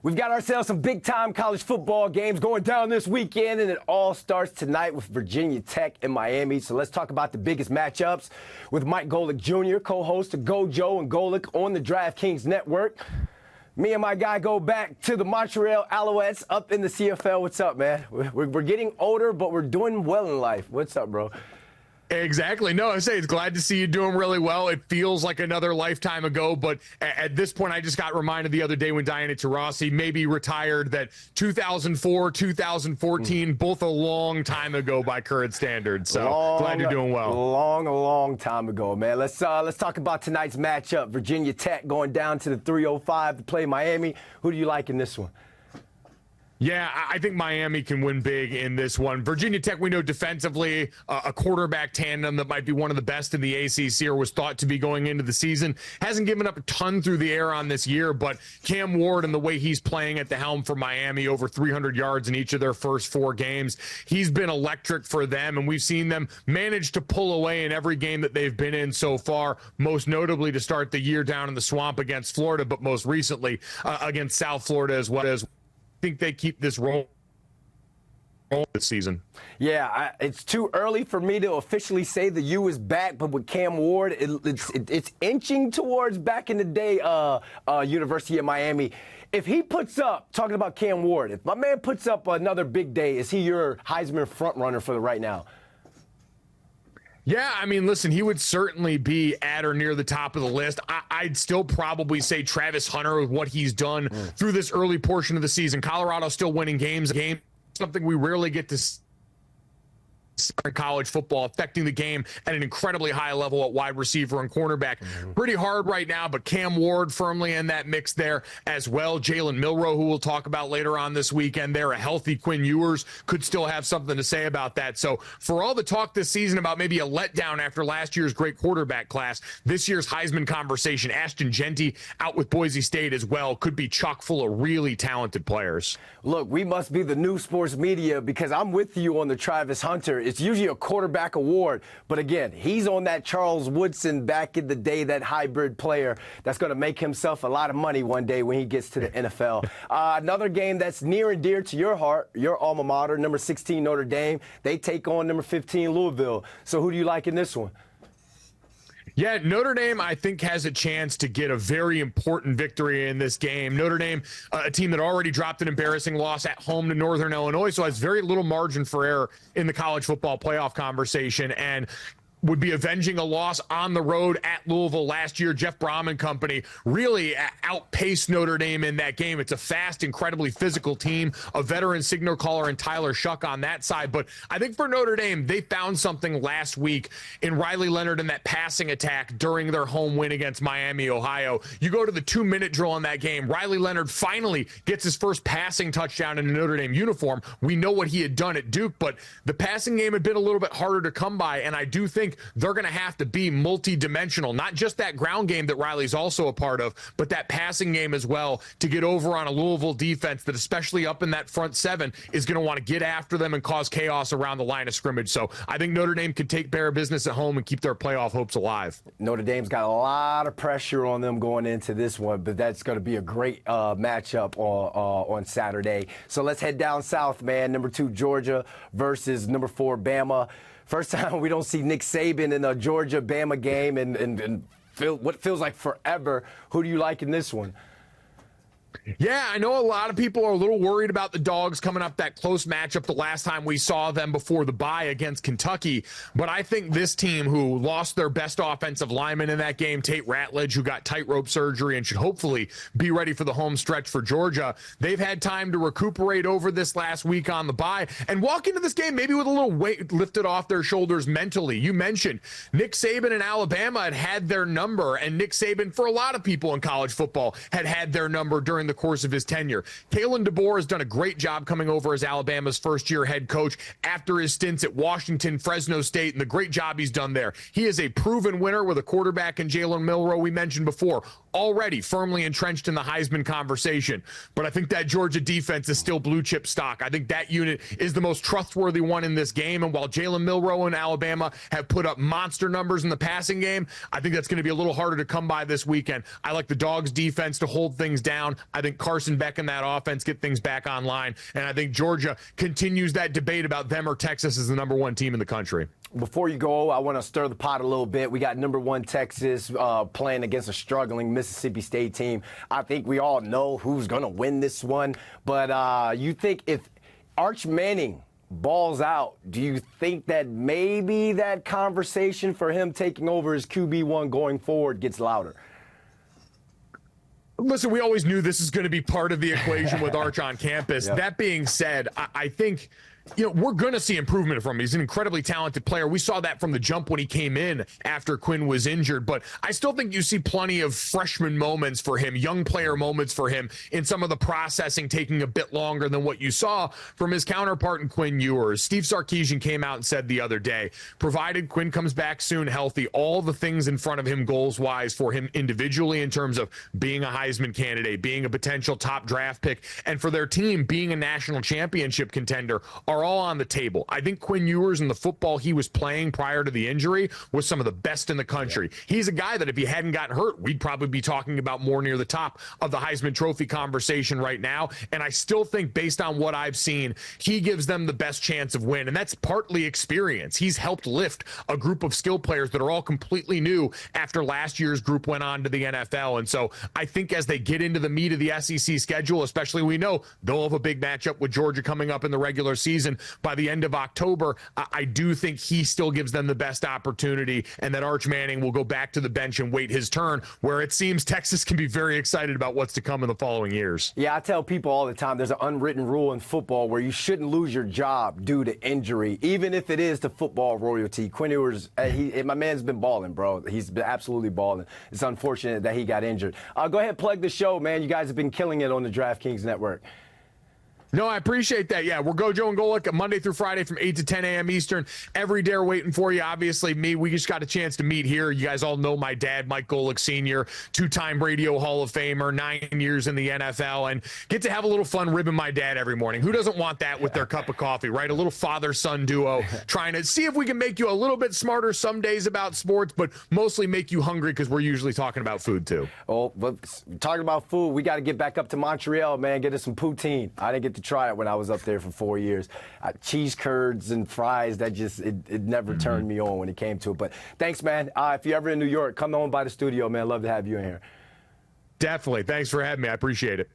We've got ourselves some big-time college football games going down this weekend, and it all starts tonight with Virginia Tech and Miami. So let's talk about the biggest matchups with Golic Jr., co-host of GoJo and Golic on the DraftKings Network. Me and my guy go back to the Montreal Alouettes up in the CFL. What's up, man? We're getting older, but we're doing well in life. What's up, bro? Exactly. No, I say it's glad to see you doing really well. It feels like another lifetime ago, but at this point, I just got reminded the other day when Diana Taurasi maybe retired that 2004, 2014, both a long time ago by current standards. So glad you're doing well. A long time ago, man. Let's talk about tonight's matchup. Virginia Tech going down to the 305 to play Miami. Who do you like in this one? Yeah, I think Miami can win big in this one. Virginia Tech, we know defensively, a quarterback tandem that might be one of the best in the ACC or was thought to be going into the season. Hasn't given up a ton through the air on this year, but Cam Ward and the way he's playing at the helm for Miami, over 300 yards in each of their first 4 games. He's been electric for them, and we've seen them manage to pull away in every game that they've been in so far, most notably to start the year down in the swamp against Florida, but most recently against South Florida as well. Think they keep this roll this season. Yeah, it's too early for me to officially say the U is back, but with Cam Ward, it's inching towards back in the day University of Miami. If he puts up, talking about Cam Ward, if my man puts up another big day, is he your Heisman frontrunner for the right now? Yeah, I mean, listen, he would certainly be at or near the top of the list. I'd still probably say Travis Hunter with what he's done through this early portion of the season. Colorado still winning games, something we rarely get to see in college football, affecting the game at an incredibly high level at wide receiver and cornerback. Pretty hard right now, but Cam Ward firmly in that mix there as well. Jalen Milroe, who we'll talk about later on this weekend there, a healthy Quinn Ewers could still have something to say about that. So for all the talk this season about maybe a letdown after last year's great quarterback class, this year's Heisman conversation, Ashton Genty out with Boise State as well, could be chock full of really talented players. Look, we must be the new sports media because I'm with you on the Travis Hunter. It's usually a quarterback award, but again, he's on that Charles Woodson back in the day, that hybrid player that's going to make himself a lot of money one day when he gets to the NFL. Another game that's near and dear to your heart, your alma mater, number 16 Notre Dame. They take on number 15 Louisville. So who do you like in this one? Yeah, Notre Dame, I think, has a chance to get a very important victory in this game. Notre Dame, a team that already dropped an embarrassing loss at home to Northern Illinois, so has very little margin for error in the college football playoff conversation, and would be avenging a loss on the road at Louisville last year. Jeff Brom and company really outpaced Notre Dame in that game. It's a fast, incredibly physical team, a veteran signal caller in Tyler Shuck on that side. But I think for Notre Dame, they found something last week in Riley Leonard and that passing attack during their home win against Miami, Ohio. You go to the 2-minute drill in that game. Riley Leonard finally gets his first passing touchdown in a Notre Dame uniform. We know what he had done at Duke, but the passing game had been a little bit harder to come by, and I do think they're going to have to be multi-dimensional, not just that ground game that Riley's also a part of, but that passing game as well to get over on a Louisville defense that, especially up in that front 7, is going to want to get after them and cause chaos around the line of scrimmage. So I think Notre Dame could take care of business at home and keep their playoff hopes alive. Notre Dame's got a lot of pressure on them going into this one, but that's going to be a great matchup on Saturday. So let's head down south, man. Number 2 Georgia versus number 4 Bama. First time we don't see Nick Saban in a Georgia-Bama game and what feels like forever. Who do you like in this one? Yeah, I know a lot of people are a little worried about the Dogs coming up that close matchup the last time we saw them before the bye against Kentucky. But I think this team, who lost their best offensive lineman in that game, Tate Ratledge, who got tightrope surgery and should hopefully be ready for the home stretch for Georgia, they've had time to recuperate over this last week on the bye and walk into this game maybe with a little weight lifted off their shoulders mentally. You mentioned Nick Saban in Alabama had their number, and Nick Saban, for a lot of people in college football, had their number during the course of his tenure. Kalen DeBoer has done a great job coming over as Alabama's first-year head coach after his stints at Washington, Fresno State, and the great job he's done there. He is a proven winner with a quarterback in Jalen Milroe we mentioned before. already firmly entrenched in the Heisman conversation. But I think that Georgia defense is still blue chip stock. I think that unit is the most trustworthy one in this game. And while Jalen Milroe and Alabama have put up monster numbers in the passing game, I think that's going to be a little harder to come by this weekend. I like the Dogs defense to hold things down. I think Carson Beck and that offense get things back online. And I think Georgia continues that debate about them or Texas as the number one team in the country. Before you go, I want to stir the pot a little bit. We got number one Texas playing against a struggling Mississippi State team. I think we all know who's going to win this one. But you think if Arch Manning balls out, do you think that maybe that conversation for him taking over as QB1 going forward gets louder? Listen, we always knew this is going to be part of the equation with Arch on campus. Yep. That being said, I think, we're going to see improvement from him. He's an incredibly talented player. We saw that from the jump when he came in after Quinn was injured. But I still think you see plenty of freshman moments for him, young player moments for him in some of the processing taking a bit longer than what you saw from his counterpart in Quinn Ewers. Steve Sarkisian came out and said the other day, provided Quinn comes back soon healthy, all the things in front of him goals-wise for him individually in terms of being a Heisman candidate, being a potential top draft pick, and for their team being a national championship contender are all on the table. I think Quinn Ewers and the football he was playing prior to the injury was some of the best in the country. Yeah. He's a guy that if he hadn't gotten hurt, we'd probably be talking about more near the top of the Heisman Trophy conversation right now. And I still think based on what I've seen, he gives them the best chance of win. And that's partly experience. He's helped lift a group of skill players that are all completely new after last year's group went on to the NFL. And so I think as they get into the meat of the SEC schedule, especially we know they'll have a big matchup with Georgia coming up in the regular season by the end of October, I do think he still gives them the best opportunity, and that Arch Manning will go back to the bench and wait his turn, where it seems Texas can be very excited about what's to come in the following years. Yeah, I tell people all the time there's an unwritten rule in football where you shouldn't lose your job due to injury, even if it is to football royalty. Quinn Ewers, my man's been balling, bro. He's been absolutely balling. It's unfortunate that he got injured. Go ahead, plug the show, man. You guys have been killing it on the DraftKings Network. No, I appreciate that. Yeah, we're GoJo and Golic Monday through Friday from 8 to 10 a.m. Eastern. Every day we're waiting for you. Obviously, we just got a chance to meet here. You guys all know my dad, Mike Golic Sr., two-time radio Hall of Famer, 9 years in the NFL, and get to have a little fun ribbing my dad every morning. Who doesn't want that with their cup of coffee, right? A little father-son duo trying to see if we can make you a little bit smarter some days about sports, but mostly make you hungry because we're usually talking about food, too. Oh, but talking about food, we got to get back up to Montreal, man, get us some poutine. I didn't get to try it when I was up there for 4 years. Cheese curds and fries, that just, it never turned me on when it came to it. But thanks, man. If you're ever in New York, come on by the studio, man. Love to have you in here. Definitely. Thanks for having me. I appreciate it.